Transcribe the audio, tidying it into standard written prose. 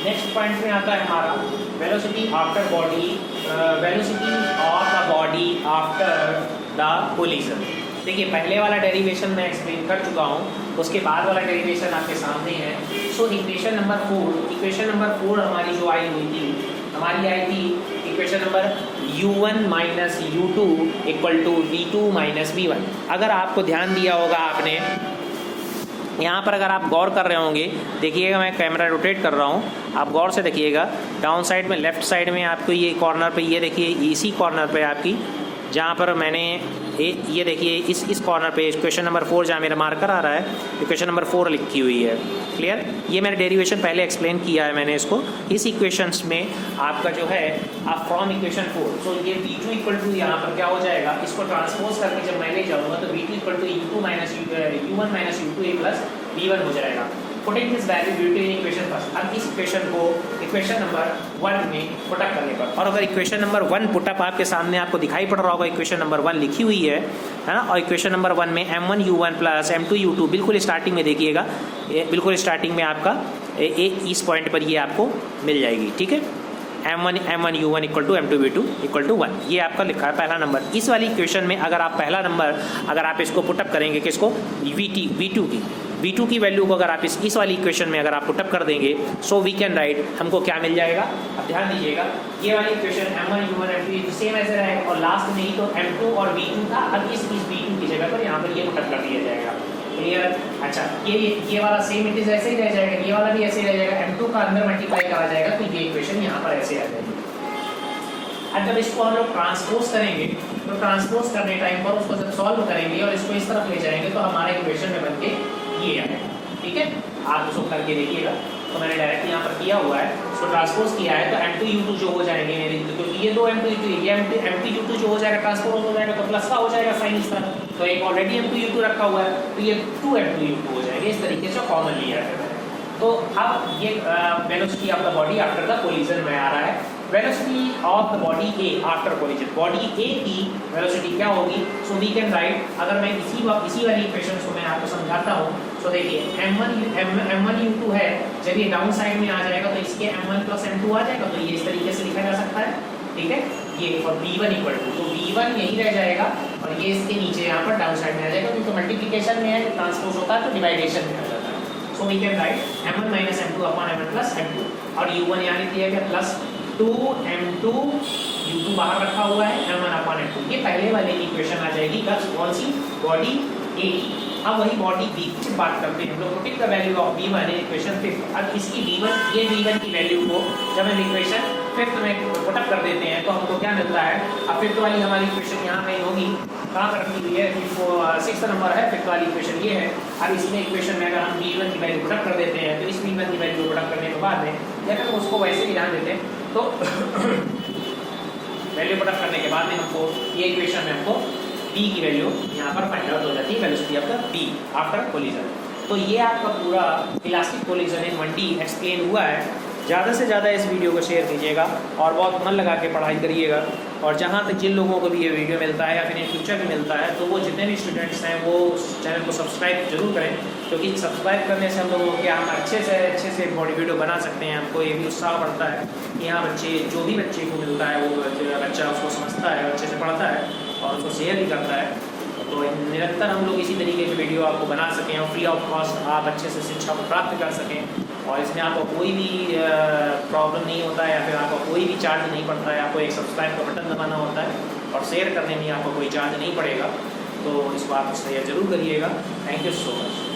Next point में आता है हमारा velocity after body, velocity of the body after the collision. देखिए पहले वाला डेरिवेशन मैं एक्सप्लेन कर चुका हूँ, उसके बाद वाला डेरिवेशन आपके सामने है। सो इक्वेशन नंबर 4 हमारी जो आई हुई थी, हमारी आई थी equation number u1 minus u2 equal to v2 minus v1। अगर आपको ध्यान दिया होगा आपने, यहाँ पर अगर आप गौर कर रहे होंगे, देखिएगा मैं कैमरा रोटेट कर रहा हूँ, आप गौर से देखिएगा डाउन साइड में लेफ्ट साइड में आपको ये कॉर्नर पे, ये देखिए इसी कॉर्नर पे आपकी, जहाँ पर मैंने ये देखिए इस कॉर्नर पे इक्वेशन नंबर 4 जहाँ मेरा मार्कर आ रहा है, इक्वेशन नंबर 4 लिखी हुई है। क्लियर? ये मैंने डेरिवेशन पहले एक्सप्लेन किया है मैंने इसको। इस इक्वेशंस में आपका जो है आप फ्रॉम इक्वेशन 4, सो ये v2 इक्वल टू यहाँ पर क्या हो जाएगा, इसको ट्रांसपोज करके जब मैं ले जाऊँगा तो v2 equal to u2 minus u1 minus u2 a plus v1 हो जाएगा। Putting this value v2 in equation first. अब इस इक्वेशन को इक्वेशन नंबर 1 में पुटअप करने पर, और अगर इक्वेशन नंबर 1 पुटअप आपके सामने आपको दिखाई पड़ रहा होगा, इक्वेशन नंबर 1 लिखी हुई है ना, और इक्वेशन नंबर 1 में m1 u1 plus m2 u2 बिल्कुल स्टार्टिंग में देखिएगा, बिल्कुल स्टार्टिंग में आपका इस पॉइंट पर ये आपको मिल जाएगी। ठीक है, m1 u1 equal to m2 v2 equal to 1, ये आपका लिखा है पहला नंबर। इस वाली इक्वेशन में अगर आप पहला नंबर अगर आप इसको पुटअप करेंगे, किसको, v2 की वैल्यू को अगर आप इस वाली इक्वेशन में अगर आप पुटअप कर देंगे, सो वी कैन राइट, हमको क्या मिल जाएगा, अब ध्यान दीजिएगा, ये वाली equation m1 u1 m2 same ऐसे रहेगा, और लास्ट में ही तो m2 और v2 था, अब इस v2 की जगह पर यहाँ पर ये पुटअप कर दिया जाएगा। क्लियर? अच्छा, ये वाला सेम इट इज ऐसे ही रह जाएगा, ये वाला भी ऐसे ही रह जाएगा, m2 का अंदर मल्टीप्लाई करा जाएगा तो ये इक्वेशन यहाँ पर ऐसे आ जाएगी। अब जब इसको हम लोग ट्रांसपोज करेंगे, तो ट्रांसपोज करने टाइम पर उसको जब सॉल्व करेंगे और इसको इस तरफ ले जाएंगे तो हमारे इक्वेशन में बनके ये आएगा। ठीक है, आप उसको करके देखिएगा, तो मैंने डायरेक्ट यहाँ पर किया हुआ है, उसको ट्रांसपोज किया है तो m2 u2 जो हो जाएंगे मेरे, क्योंकि ये दो m2 u2, ये m2 u2 जो हो जाएगा ट्रांसपोज हो जाएगा तो प्लस का हो जाएगा साइन इस तरह, तो एक ऑलरेडी m2 u2 रखा हुआ है तो ये 2 m2 u2 हो जाएंगे। इस तरीके से कॉमन लिया है। तो अब ये velocity of the body after the collision में आ रहा है। Velocity of the body A after collision, body A की वेलोसिटी क्या होगी, सो वी कैन राइट, अगर मैं इसी वाली इक्वेशन को मैं आपको समझाता हूँ, सो देखिए m1 u2 है, जब ये डाउन साइड में आ जाएगा तो इसके m1 प्लस m2 आ जाएगा, तो ये इस तरीके से लिखा जा सकता है। ठीक है, ये और v1 इक्वल टू, तो v1 यही रह जाएगा और ये इसके नीचे यहाँ पर डाउन साइड में आ जाएगा, क्योंकि मल्टीप्लिकेशन में है, ट्रांसपोज होता है तो डिवाइडेशन में आ जाता है। So we can write m1 minus m2 upon m1 plus m2, और u1 यहाँ लिख दिया गया प्लस 2 m2 u2 बाहर रखा हुआ है m1 अपॉन m2। ये पहले वाले की इक्वेशन आ जाएगी, कौन सी, बॉडी ए की। अब वही बॉडी बी की बात करते हैं हम लोग, putting the value of v1 in equation 5। अब इसकी v1, ये v1 की वैल्यू को जब हम इक्वेशन 5 में पुटअप कर देते हैं तो हमको क्या मिलता है, अब 5th वाली हमारी इक्वेशन यहाँ कहीं होगी, कहाँ पर रखी हुई है, 6th नंबर है, 5th वाली इक्वेशन ये है। अब इसमें इक्वेशन में अगर हम v1 की वैल्यू पुटअप कर देते हैं तो इस v1 की वैल्यू पुटअप करने के बाद में अगर उसको वैसे ही ध्यान देते हैं तो वैल्यू पुटअप करने के बाद में हमको ये इक्वेशन में हमको b की वैल्यू यहाँ पर फाइंड आउट हो जाती है, velocity of the b after collision. तो ये आपका पूरा इलास्टिक कोलिजन इन 1D एक्सप्लेन हुआ है। ज़्यादा से ज़्यादा इस वीडियो को शेयर कीजिएगा और बहुत मन लगा के पढ़ाई करिएगा, और जहाँ तक जिन लोगों को भी ये वीडियो मिलता है या फिर इन फ्यूचर में मिलता है तो वो जितने भी स्टूडेंट्स हैं वो चैनल को सब्सक्राइब जरूर करें, क्योंकि सब्सक्राइब करने से हम लोगों को क्या, हम अच्छे से बॉडी वीडियो बना सकते हैं। हमको ये भी उत्साह बढ़ता है कि यहाँ बच्चे, जो भी बच्चे को मिलता है वो बच्चा उसको समझता है, अच्छे से पढ़ता है और उसको शेयर भी करता है। तो निरंतर हम लोग इसी तरीके की वीडियो आपको बना सकें और फ्री ऑफ कॉस्ट आप अच्छे से शिक्षा को प्राप्त कर सकें, और इसमें आपको कोई भी प्रॉब्लम नहीं होता है या फिर आपको कोई भी चार्ज नहीं पड़ता है। आपको एक सब्सक्राइब का बटन दबाना होता है और शेयर करने में आपको कोई चार्ज नहीं पड़ेगा, तो इस बात को शेयर जरूर करिएगा। Thank you so much.